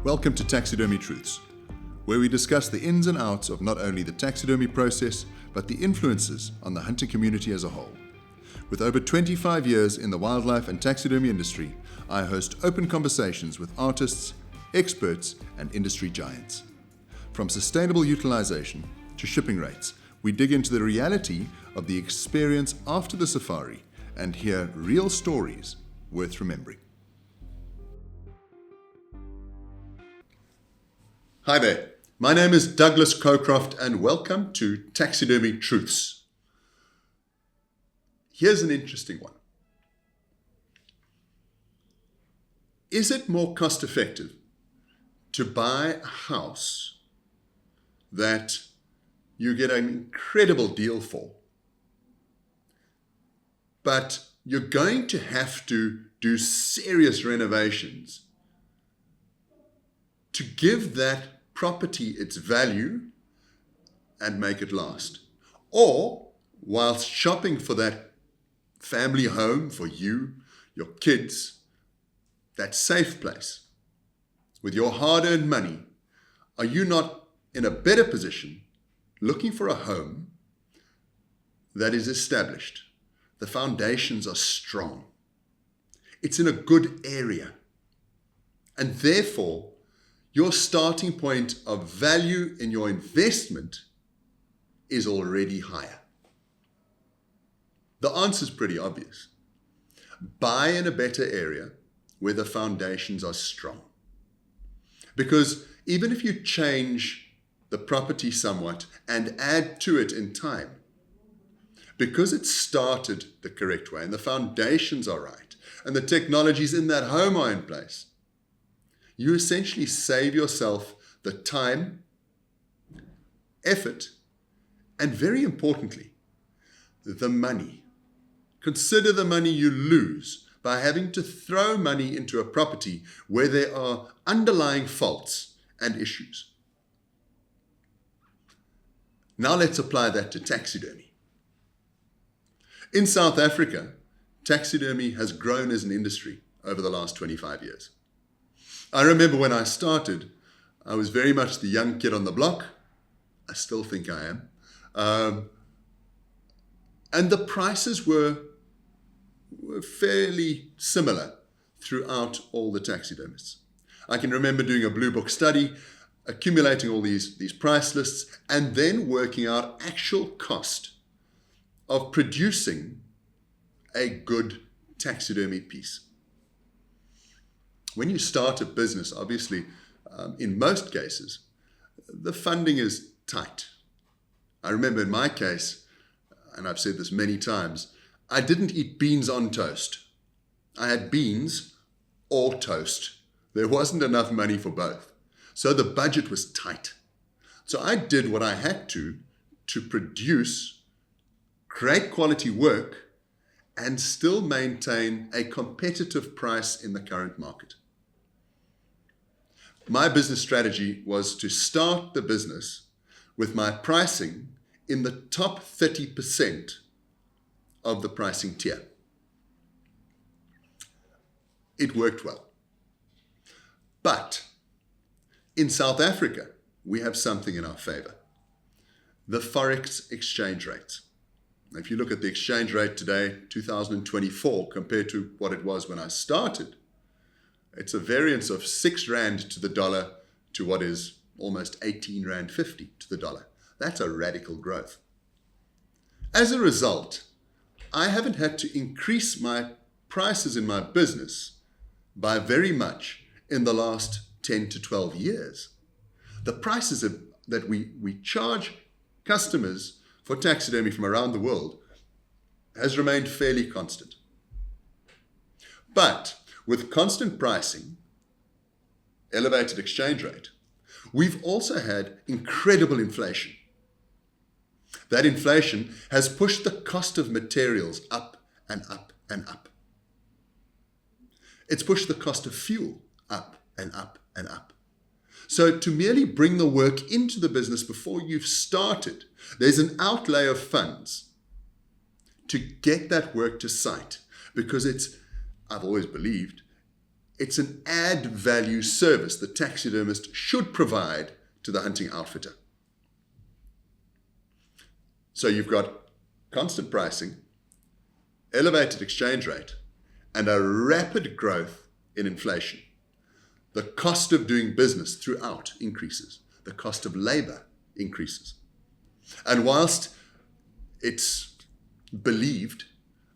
Welcome to Taxidermy Truths, where we discuss the ins and outs of not only the taxidermy process, but the influences on the hunting community as a whole. With over 25 years in the wildlife and taxidermy industry, I host open conversations with artists, experts, and industry giants. From sustainable utilization to shipping rates, we dig into the reality of the experience after the safari and hear real stories worth remembering. Hi there, my name is Douglas Cowcroft and welcome to Taxidermy Truths. Here's an interesting one. Is it more cost effective to buy a house that you get an incredible deal for, but you're going to have to do serious renovations to give that property its value and make it last? Or, whilst shopping for that family home for you, your kids, that safe place, with your hard-earned money, are you not in a better position looking for a home that is established? The foundations are strong. It's in a good area. And therefore, your starting point of value in your investment is already higher. The answer is pretty obvious. Buy in a better area where the foundations are strong. Because even if you change the property somewhat and add to it in time, because it started the correct way and the foundations are right and the technologies in that home are in place, you essentially save yourself the time, effort, and very importantly, the money. Consider the money you lose by having to throw money into a property where there are underlying faults and issues. Now let's apply that to taxidermy. In South Africa, taxidermy has grown as an industry over the last 25 years. I remember when I started, I was very much the young kid on the block. I still think I am. And the prices were fairly similar throughout all the taxidermists. I can remember doing a Blue Book study, accumulating all these price lists, and then working out actual cost of producing a good taxidermy piece. When you start a business, obviously, in most cases, the funding is tight. I remember in my case, and I've said this many times, I didn't eat beans on toast. I had beans or toast. There wasn't enough money for both. So the budget was tight. So I did what I had to produce great quality work and still maintain a competitive price in the current market. My business strategy was to start the business with my pricing in the top 30% of the pricing tier. It worked well. But in South Africa, we have something in our favor: the Forex exchange rates. If you look at the exchange rate today, 2024, compared to what it was when I started, it's a variance of 6 Rand to the dollar to what is almost 18 Rand 50 to the dollar. That's a radical growth. As a result, I haven't had to increase my prices in my business by very much in the last 10 to 12 years. The prices that we charge customers for taxidermy from around the world has remained fairly constant. But with constant pricing, elevated exchange rate, we've also had incredible inflation. That inflation has pushed the cost of materials up and up and up. It's pushed the cost of fuel up and up and up. So to merely bring the work into the business before you've started, there's an outlay of funds to get that work to site, because I've always believed, It's an add value service the taxidermist should provide to the hunting outfitter. So you've got constant pricing, elevated exchange rate, and a rapid growth in inflation. The cost of doing business throughout increases. The cost of labor increases. And whilst it's believed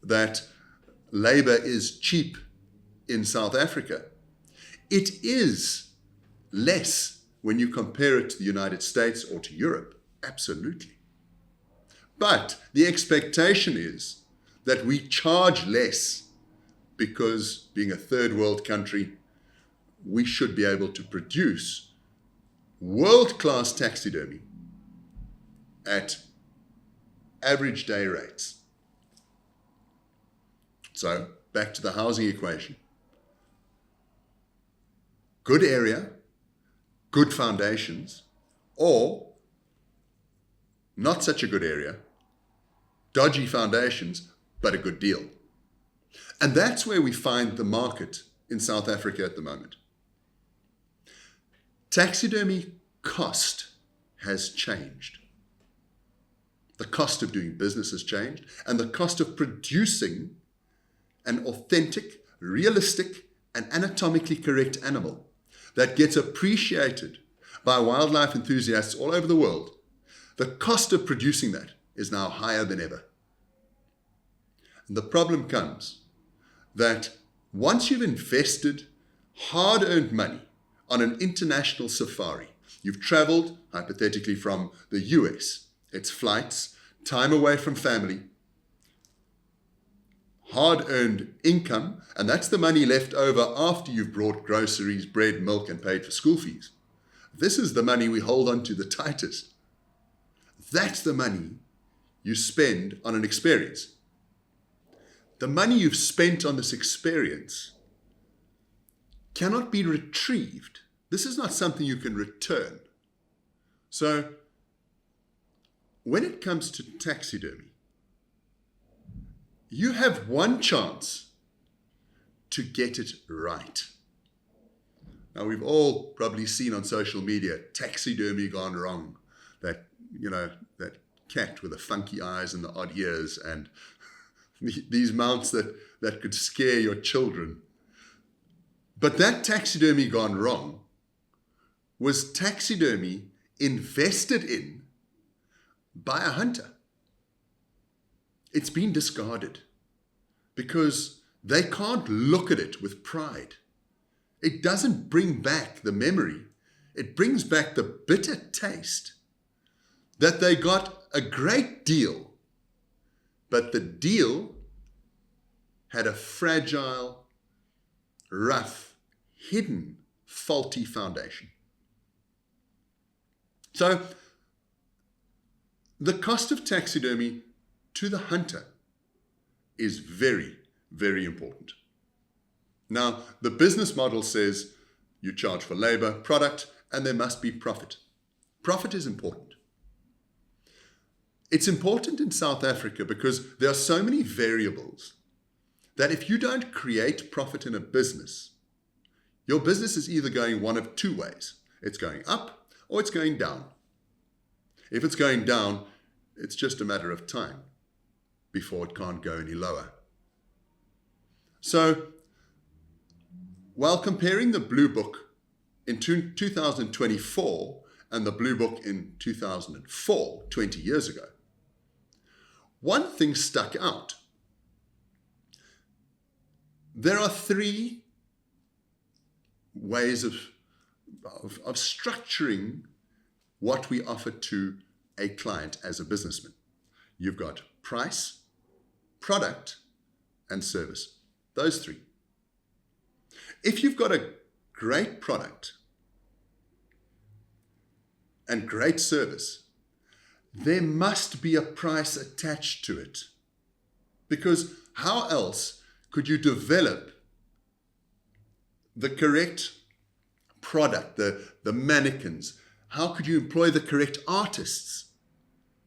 that labor is cheap in South Africa, it is less when you compare it to the United States or to Europe. Absolutely. But the expectation is that we charge less because, being a third world country, we should be able to produce world-class taxidermy at average day rates. So, back to the housing equation. Good area, good foundations, or not such a good area, dodgy foundations, but a good deal. And that's where we find the market in South Africa at the moment. Taxidermy cost has changed. The cost of doing business has changed, and the cost of producing an authentic, realistic, and anatomically correct animal that gets appreciated by wildlife enthusiasts all over the world, the cost of producing that is now higher than ever. And the problem comes that once you've invested hard-earned money on an international safari, you've traveled, hypothetically, from the US, its flights, time away from family, hard-earned income, and that's the money left over after you've brought groceries, bread, milk, and paid for school fees. This is the money we hold on to the tightest. That's the money you spend on an experience. The money you've spent on this experience cannot be retrieved. This is not something you can return. So, when it comes to taxidermy, you have one chance to get it right. Now, we've all probably seen on social media taxidermy gone wrong. That cat with the funky eyes and the odd ears, and these mounts that could scare your children. But that taxidermy gone wrong was taxidermy invested in by a hunter. It's been discarded because they can't look at it with pride. It doesn't bring back the memory. It brings back the bitter taste that they got a great deal, but the deal had a fragile, rough, hidden, faulty foundation. So, the cost of taxidermy to the hunter is very, very important. Now, the business model says you charge for labor, product, and there must be profit. Profit is important. It's important in South Africa because there are so many variables that if you don't create profit in a business, your business is either going one of two ways. It's going up or it's going down. If it's going down, it's just a matter of time before it can't go any lower. So, while comparing the Blue Book in 2024 and the Blue Book in 2004, 20 years ago, one thing stuck out. There are three ways of structuring what we offer to a client as a businessman. You've got price, product, and service. Those three. If you've got a great product and great service, there must be a price attached to it. Because how else could you develop the correct product, the mannequins? How could you employ the correct artists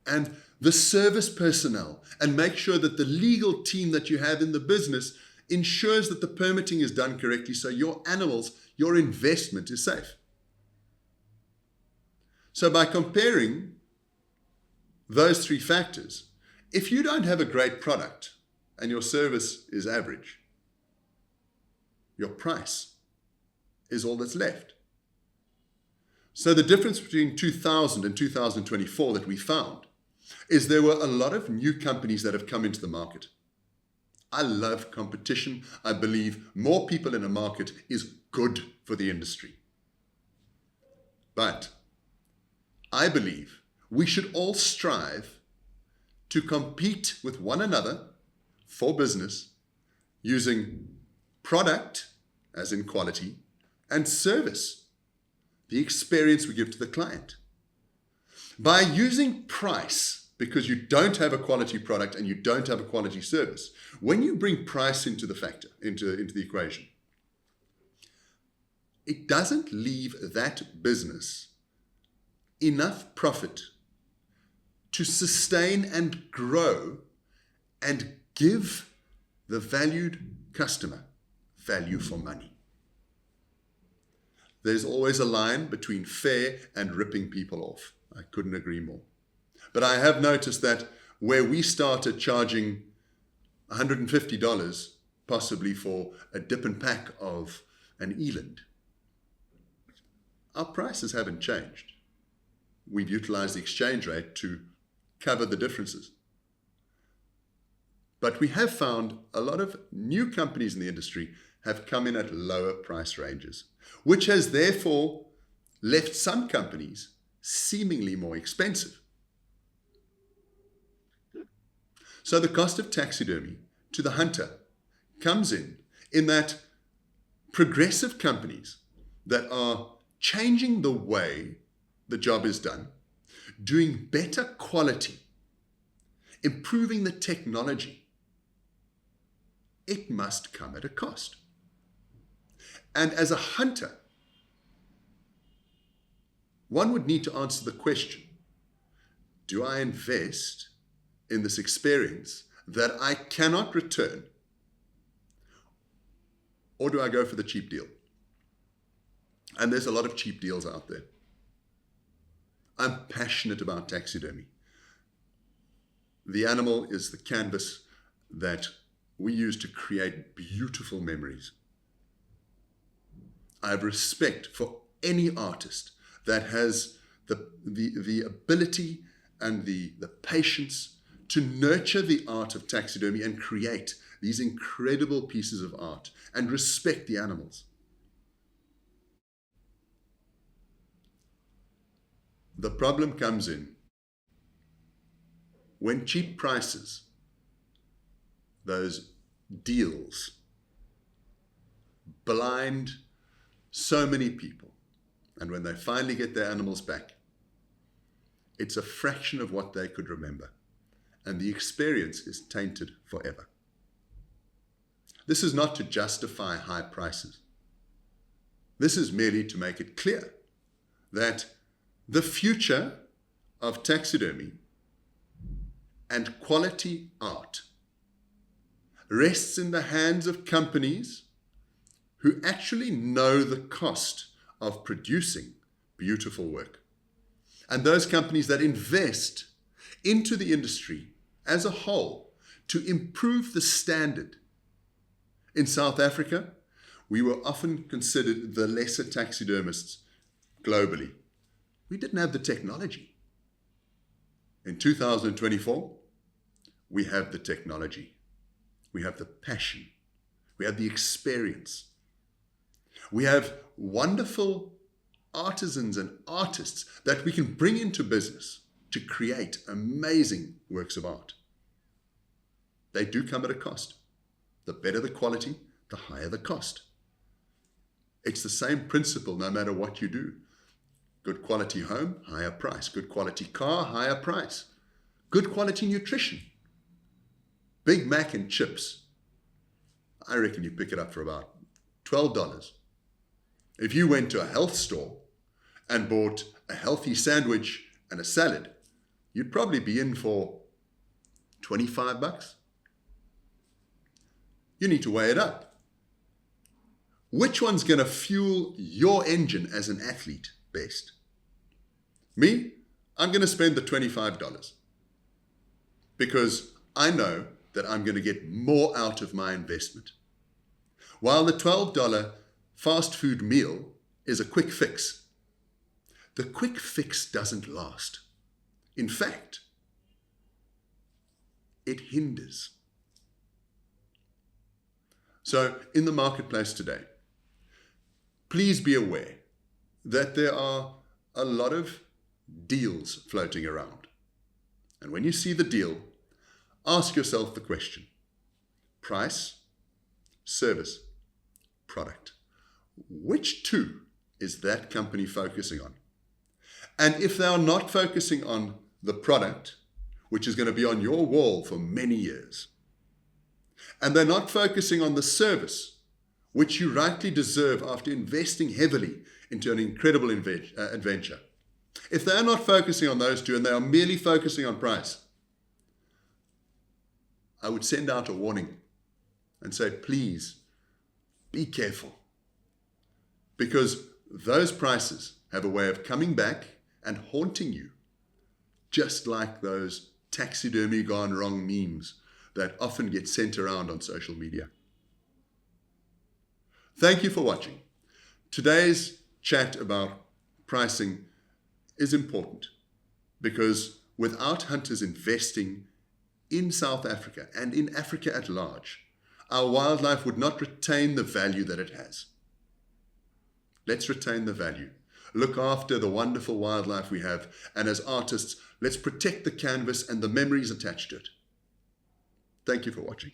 and the service personnel and make sure that the legal team that you have in the business ensures that the permitting is done correctly so your animals, your investment is safe. So by comparing those three factors, if you don't have a great product and your service is average, your price is all that's left. So the difference between 2000 and 2024 that we found is there were a lot of new companies that have come into the market. I love competition. I believe more people in a market is good for the industry. But I believe we should all strive to compete with one another for business using product, as in quality, and service, the experience we give to the client. By using price, because you don't have a quality product and you don't have a quality service, when you bring price into the factor, into the equation, it doesn't leave that business enough profit to sustain and grow and give the valued customer value for money. There's always a line between fair and ripping people off. I couldn't agree more. But I have noticed that where we started charging $150 possibly for a dip and pack of an eland, our prices haven't changed. We've utilized the exchange rate to cover the differences. But we have found a lot of new companies in the industry have come in at lower price ranges, which has therefore left some companies seemingly more expensive. So the cost of taxidermy to the hunter comes in that progressive companies that are changing the way the job is done, doing better quality, improving the technology, it must come at a cost. And as a hunter, one would need to answer the question, do I invest in this experience that I cannot return, or do I go for the cheap deal? And there's a lot of cheap deals out there. I'm passionate about taxidermy. The animal is the canvas that we use to create beautiful memories. I have respect for any artist that has the ability and the patience to nurture the art of taxidermy and create these incredible pieces of art and respect the animals. The problem comes in when cheap prices, those deals, blind so many people. And when they finally get their animals back, it's a fraction of what they could remember. And the experience is tainted forever. This is not to justify high prices. This is merely to make it clear that the future of taxidermy and quality art rests in the hands of companies who actually know the cost of producing beautiful work. And those companies that invest into the industry as a whole to improve the standard. In South Africa, we were often considered the lesser taxidermists globally. We didn't have the technology. In 2024, we have the technology. We have the passion. We have the experience. We have wonderful artisans and artists that we can bring into business to create amazing works of art. They do come at a cost. The better the quality, the higher the cost. It's the same principle no matter what you do. Good quality home, higher price. Good quality car, higher price. Good quality nutrition. Big Mac and chips. I reckon you pick it up for about $12. If you went to a health store and bought a healthy sandwich and a salad, you'd probably be in for $25. You need to weigh it up. Which one's going to fuel your engine as an athlete best? Me, I'm going to spend the $25 because I know that I'm going to get more out of my investment. While the $12 fast food meal is a quick fix, the quick fix doesn't last. In fact, it hinders. So in the marketplace today, please be aware that there are a lot of deals floating around. And when you see the deal, ask yourself the question: price, service, product. Which two is that company focusing on? And if they are not focusing on the product, which is going to be on your wall for many years, and they're not focusing on the service, which you rightly deserve after investing heavily into an incredible adventure. If they're not focusing on those two and they are merely focusing on price, I would send out a warning and say, please be careful, because those prices have a way of coming back and haunting you, just like those taxidermy gone wrong memes that often get sent around on social media. Thank you for watching. Today's chat about pricing is important because without hunters investing in South Africa and in Africa at large, our wildlife would not retain the value that it has. Let's retain the value. Look after the wonderful wildlife we have, and as artists, let's protect the canvas and the memories attached to it. Thank you for watching.